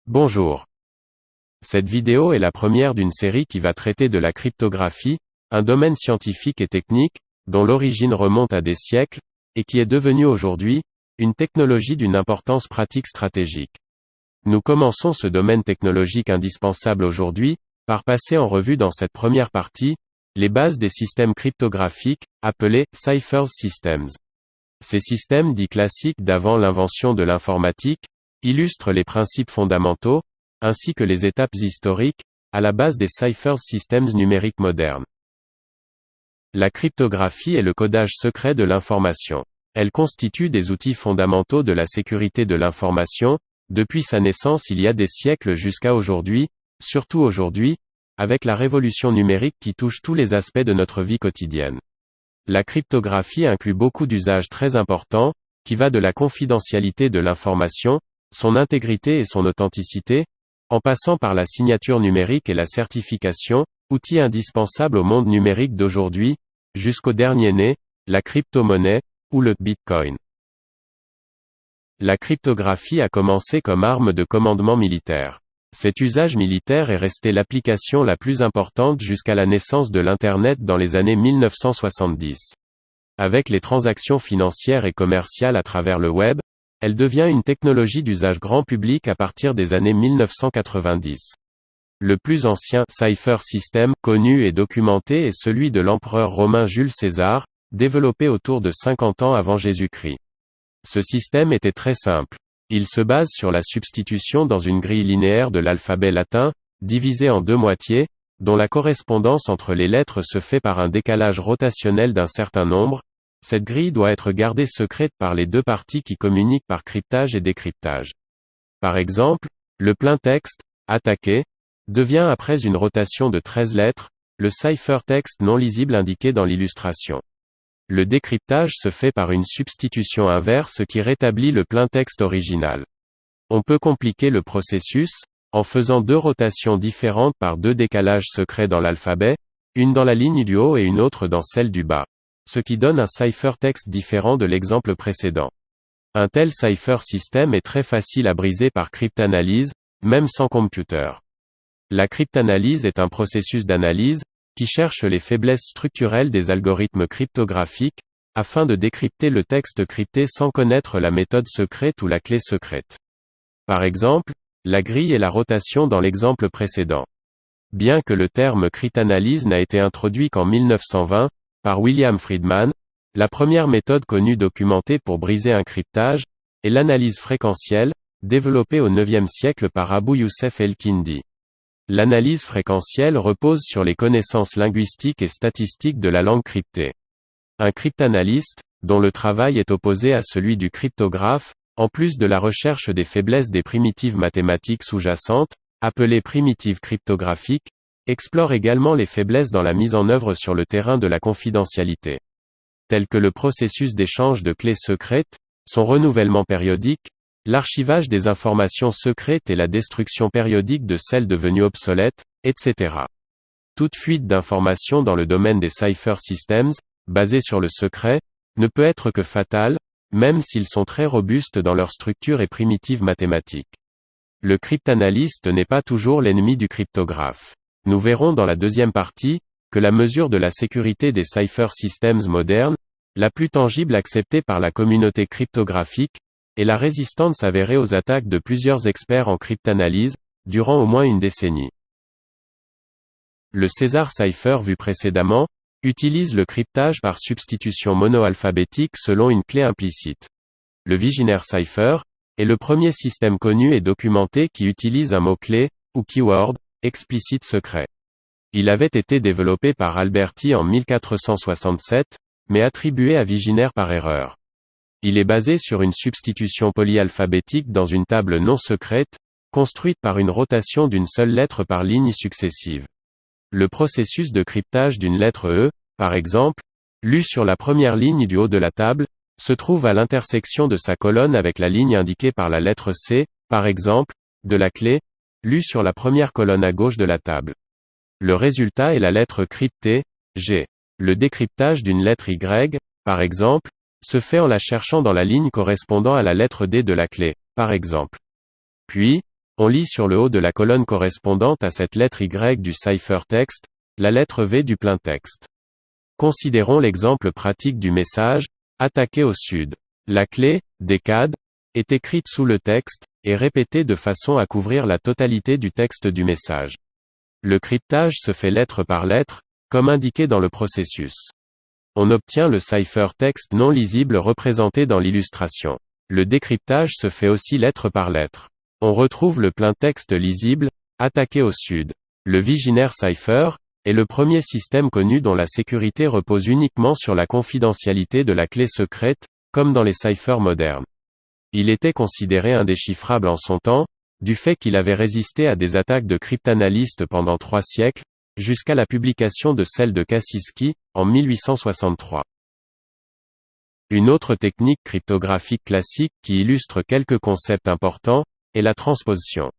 Bonjour. Cette vidéo est la première d'une série qui va traiter de la cryptographie, un domaine scientifique et technique, dont l'origine remonte à des siècles, et qui est devenu aujourd'hui, une technologie d'une importance pratique stratégique. Nous commençons ce domaine technologique indispensable aujourd'hui, par passer en revue dans cette première partie, les bases des systèmes cryptographiques, appelés Cipher Systems. Ces systèmes dits classiques d'avant l'invention de l'informatique, illustrent les principes fondamentaux, ainsi que les étapes historiques, à la base des Cipher Systems numériques modernes. La cryptographie est le codage secret de l'information. Elle constitue des outils fondamentaux de la sécurité de l'information, depuis sa naissance il y a des siècles jusqu'à aujourd'hui, surtout aujourd'hui, avec la révolution numérique qui touche tous les aspects de notre vie quotidienne. La cryptographie inclut beaucoup d'usages très importants, qui va de la confidentialité de l'information, son intégrité et son authenticité, en passant par la signature numérique et la certification, outil indispensable au monde numérique d'aujourd'hui, jusqu'au dernier né, la crypto-monnaie, ou le Bitcoin. La cryptographie a commencé comme arme de commandement militaire. Cet usage militaire est resté l'application la plus importante jusqu'à la naissance de l'Internet dans les années 1970. Avec les transactions financières et commerciales à travers le web, elle devient une technologie d'usage grand public à partir des années 1990. Le plus ancien Cipher System connu et documenté est celui de l'empereur romain Jules César, développé autour de 50 ans avant Jésus-Christ. Ce système était très simple. Il se base sur la substitution dans une grille linéaire de l'alphabet latin, divisé en deux moitiés, dont la correspondance entre les lettres se fait par un décalage rotationnel d'un certain nombre. Cette grille doit être gardée secrète par les deux parties qui communiquent par cryptage et décryptage. Par exemple, le plain-texte, attaqué, devient après une rotation de 13 lettres, le cipher-texte non lisible indiqué dans l'illustration. Le décryptage se fait par une substitution inverse qui rétablit le plain-texte original. On peut compliquer le processus, en faisant deux rotations différentes par deux décalages secrets dans l'alphabet, une dans la ligne du haut et une autre dans celle du bas. Ce qui donne un cipher-texte différent de l'exemple précédent. Un tel cipher système est très facile à briser par cryptanalyse, même sans computer. La cryptanalyse est un processus d'analyse, qui cherche les faiblesses structurelles des algorithmes cryptographiques, afin de décrypter le texte crypté sans connaître la méthode secrète ou la clé secrète. Par exemple, la grille et la rotation dans l'exemple précédent. Bien que le terme cryptanalyse n'a été introduit qu'en 1920, par William Friedman, la première méthode connue documentée pour briser un cryptage, est l'analyse fréquentielle, développée au IXe siècle par Abu Youssef el-Kindi. L'analyse fréquentielle repose sur les connaissances linguistiques et statistiques de la langue cryptée. Un cryptanalyste, dont le travail est opposé à celui du cryptographe, en plus de la recherche des faiblesses des primitives mathématiques sous-jacentes, appelées primitives cryptographiques, explore également les faiblesses dans la mise en œuvre sur le terrain de la confidentialité. Tels que le processus d'échange de clés secrètes, son renouvellement périodique, l'archivage des informations secrètes et la destruction périodique de celles devenues obsolètes, etc. Toute fuite d'informations dans le domaine des Cipher Systems, basée sur le secret, ne peut être que fatale, même s'ils sont très robustes dans leur structure et primitives mathématiques. Le cryptanalyste n'est pas toujours l'ennemi du cryptographe. Nous verrons dans la deuxième partie, que la mesure de la sécurité des Cipher Systems modernes, la plus tangible acceptée par la communauté cryptographique, est la résistance avérée aux attaques de plusieurs experts en cryptanalyse, durant au moins une décennie. Le César Cipher vu précédemment, utilise le cryptage par substitution monoalphabétique selon une clé implicite. Le Wigner Cipher est le premier système connu et documenté qui utilise un mot-clé, ou keyword, explicite secret. Il avait été développé par Alberti en 1467, mais attribué à Wigner par erreur. Il est basé sur une substitution polyalphabétique dans une table non secrète, construite par une rotation d'une seule lettre par ligne successive. Le processus de cryptage d'une lettre E, par exemple, lue sur la première ligne du haut de la table, se trouve à l'intersection de sa colonne avec la ligne indiquée par la lettre C, par exemple, de la clé, lue sur la première colonne à gauche de la table. Le résultat est la lettre cryptée, G. Le décryptage d'une lettre Y, par exemple, se fait en la cherchant dans la ligne correspondant à la lettre D de la clé, par exemple. Puis, On lit sur le haut de la colonne correspondante à cette lettre Y du ciphertext, la lettre V du plaintexte. Considérons l'exemple pratique du message « Attaquer au sud ». La clé « Decade » est écrite sous le texte, et répétée de façon à couvrir la totalité du texte du message. Le cryptage se fait lettre par lettre, comme indiqué dans le processus. On obtient le ciphertext non lisible représenté dans l'illustration. Le décryptage se fait aussi lettre par lettre. On retrouve le plaintexte lisible, attaqué au sud. Le Vigenère Cipher est le premier système connu dont la sécurité repose uniquement sur la confidentialité de la clé secrète, comme dans les ciphers modernes. Il était considéré indéchiffrable en son temps, du fait qu'il avait résisté à des attaques de cryptanalystes pendant 3 siècles, jusqu'à la publication de celle de Kaczynski, en 1863. Une autre technique cryptographique classique qui illustre quelques concepts importants, est la transposition.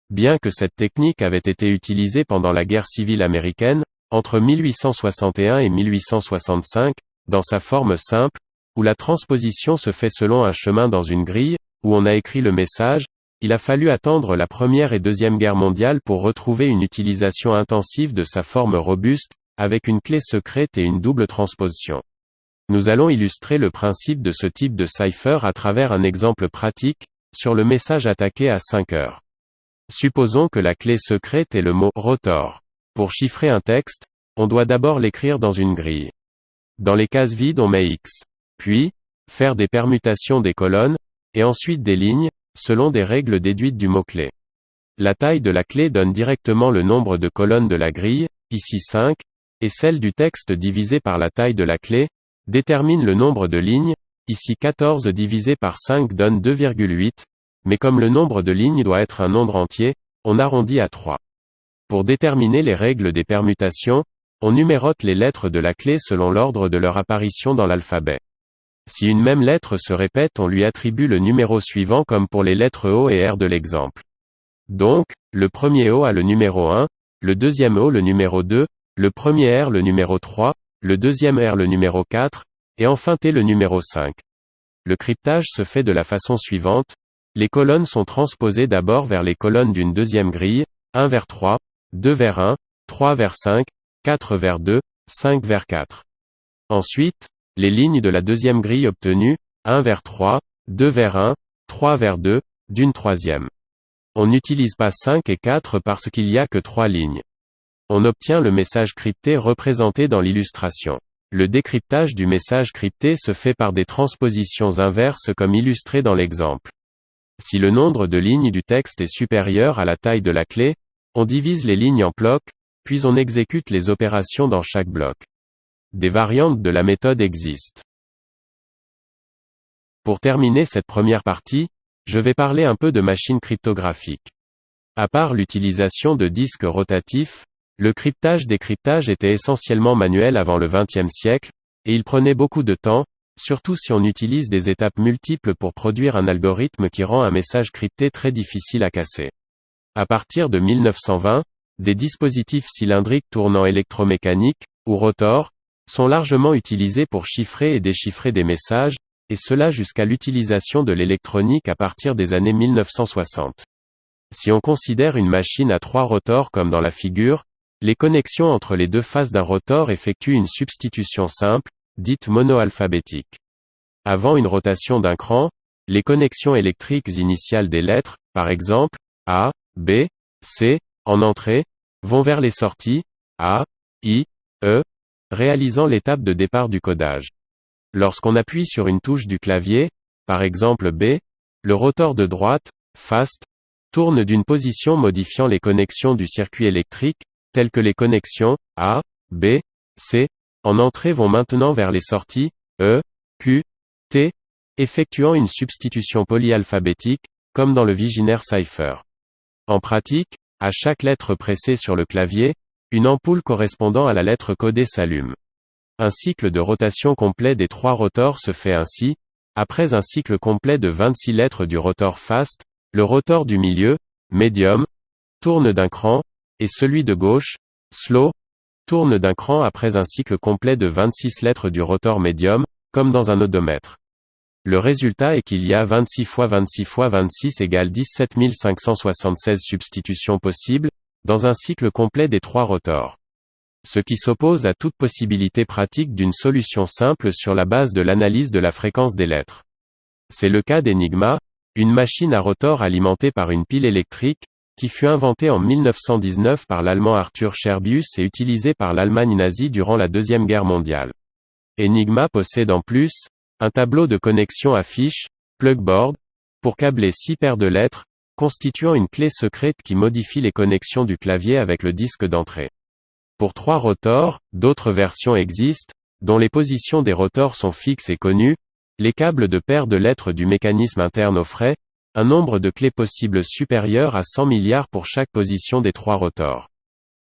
Bien que cette technique avait été utilisée pendant la guerre civile américaine, entre 1861 et 1865, dans sa forme simple, où la transposition se fait selon un chemin dans une grille, où on a écrit le message, il a fallu attendre la Première et Deuxième Guerre mondiale pour retrouver une utilisation intensive de sa forme robuste, avec une clé secrète et une double transposition. Nous allons illustrer le principe de ce type de cipher à travers un exemple pratique, sur le message attaqué à 5 heures. Supposons que la clé secrète est le mot « rotor ». Pour chiffrer un texte, on doit d'abord l'écrire dans une grille. Dans les cases vides on met X. Puis, faire des permutations des colonnes, et ensuite des lignes, selon des règles déduites du mot-clé. La taille de la clé donne directement le nombre de colonnes de la grille, ici 5, et celle du texte divisé par la taille de la clé, détermine le nombre de lignes, ici 14 divisé par 5 donne 2,8, mais comme le nombre de lignes doit être un nombre entier, on arrondit à 3. Pour déterminer les règles des permutations, on numérote les lettres de la clé selon l'ordre de leur apparition dans l'alphabet. Si une même lettre se répète, on lui attribue le numéro suivant comme pour les lettres O et R de l'exemple. Donc, le premier O a le numéro 1, le deuxième O le numéro 2, le premier R le numéro 3, le deuxième R le numéro 4, et enfin T le numéro 5. Le cryptage se fait de la façon suivante. Les colonnes sont transposées d'abord vers les colonnes d'une deuxième grille, 1 vers 3, 2 vers 1, 3 vers 5, 4 vers 2, 5 vers 4. Ensuite, les lignes de la deuxième grille obtenues, 1 vers 3, 2 vers 1, 3 vers 2, d'une troisième. On n'utilise pas 5 et 4 parce qu'il n'y a que 3 lignes. On obtient le message crypté représenté dans l'illustration. Le décryptage du message crypté se fait par des transpositions inverses comme illustré dans l'exemple. Si le nombre de lignes du texte est supérieur à la taille de la clé, on divise les lignes en blocs, puis on exécute les opérations dans chaque bloc. Des variantes de la méthode existent. Pour terminer cette première partie, je vais parler un peu de machines cryptographiques. À part l'utilisation de disques rotatifs, le cryptage-décryptage était essentiellement manuel avant le XXe siècle, et il prenait beaucoup de temps, surtout si on utilise des étapes multiples pour produire un algorithme qui rend un message crypté très difficile à casser. À partir de 1920, des dispositifs cylindriques tournant électromécanique, ou rotor, sont largement utilisés pour chiffrer et déchiffrer des messages, et cela jusqu'à l'utilisation de l'électronique à partir des années 1960. Si on considère une machine à 3 rotors comme dans la figure, les connexions entre les deux faces d'un rotor effectuent une substitution simple, dite monoalphabétique. Avant une rotation d'un cran, les connexions électriques initiales des lettres, par exemple, A, B, C, en entrée, vont vers les sorties, A, I, E, réalisant l'étape de départ du codage. Lorsqu'on appuie sur une touche du clavier, par exemple B, le rotor de droite, fast, tourne d'une position modifiant les connexions du circuit électrique, telles que les connexions A, B, C, en entrée vont maintenant vers les sorties, E, Q, T, effectuant une substitution polyalphabétique, comme dans le Vigenère Cipher. En pratique, à chaque lettre pressée sur le clavier, une ampoule correspondant à la lettre codée s'allume. Un cycle de rotation complet des 3 rotors se fait ainsi. Après un cycle complet de 26 lettres du rotor fast, le rotor du milieu, medium, tourne d'un cran, et celui de gauche, slow, tourne d'un cran après un cycle complet de 26 lettres du rotor medium, comme dans un odomètre. Le résultat est qu'il y a 26 x 26 x 26 égale 17 576 substitutions possibles, dans un cycle complet des 3 rotors. Ce qui s'oppose à toute possibilité pratique d'une solution simple sur la base de l'analyse de la fréquence des lettres. C'est le cas d'Enigma, une machine à rotor alimentée par une pile électrique, qui fut inventée en 1919 par l'Allemand Arthur Scherbius et utilisée par l'Allemagne nazie durant la Deuxième Guerre mondiale. Enigma possède en plus un tableau de connexion à fiches, plugboard, pour câbler 6 paires de lettres, constituant une clé secrète qui modifie les connexions du clavier avec le disque d'entrée. Pour 3 rotors, d'autres versions existent, dont les positions des rotors sont fixes et connues, les câbles de paires de lettres du mécanisme interne offraient un nombre de clés possibles supérieur à 100 milliards pour chaque position des 3 rotors.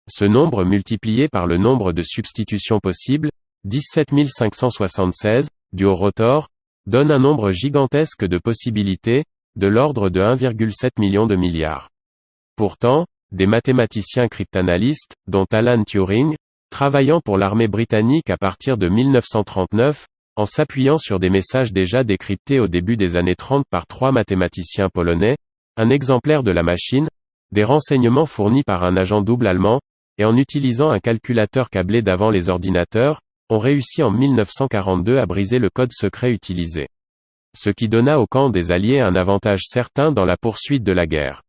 Ce nombre multiplié par le nombre de substitutions possibles, 17 576, dû au rotor, donne un nombre gigantesque de possibilités, de l'ordre de 1,7 million de milliards. Pourtant, des mathématiciens cryptanalystes, dont Alan Turing, travaillant pour l'armée britannique à partir de 1939, en s'appuyant sur des messages déjà décryptés au début des années 30 par 3 mathématiciens polonais, un exemplaire de la machine, des renseignements fournis par un agent double allemand, et en utilisant un calculateur câblé d'avant les ordinateurs, ont réussi en 1942 à briser le code secret utilisé. Ce qui donna au camp des Alliés un avantage certain dans la poursuite de la guerre.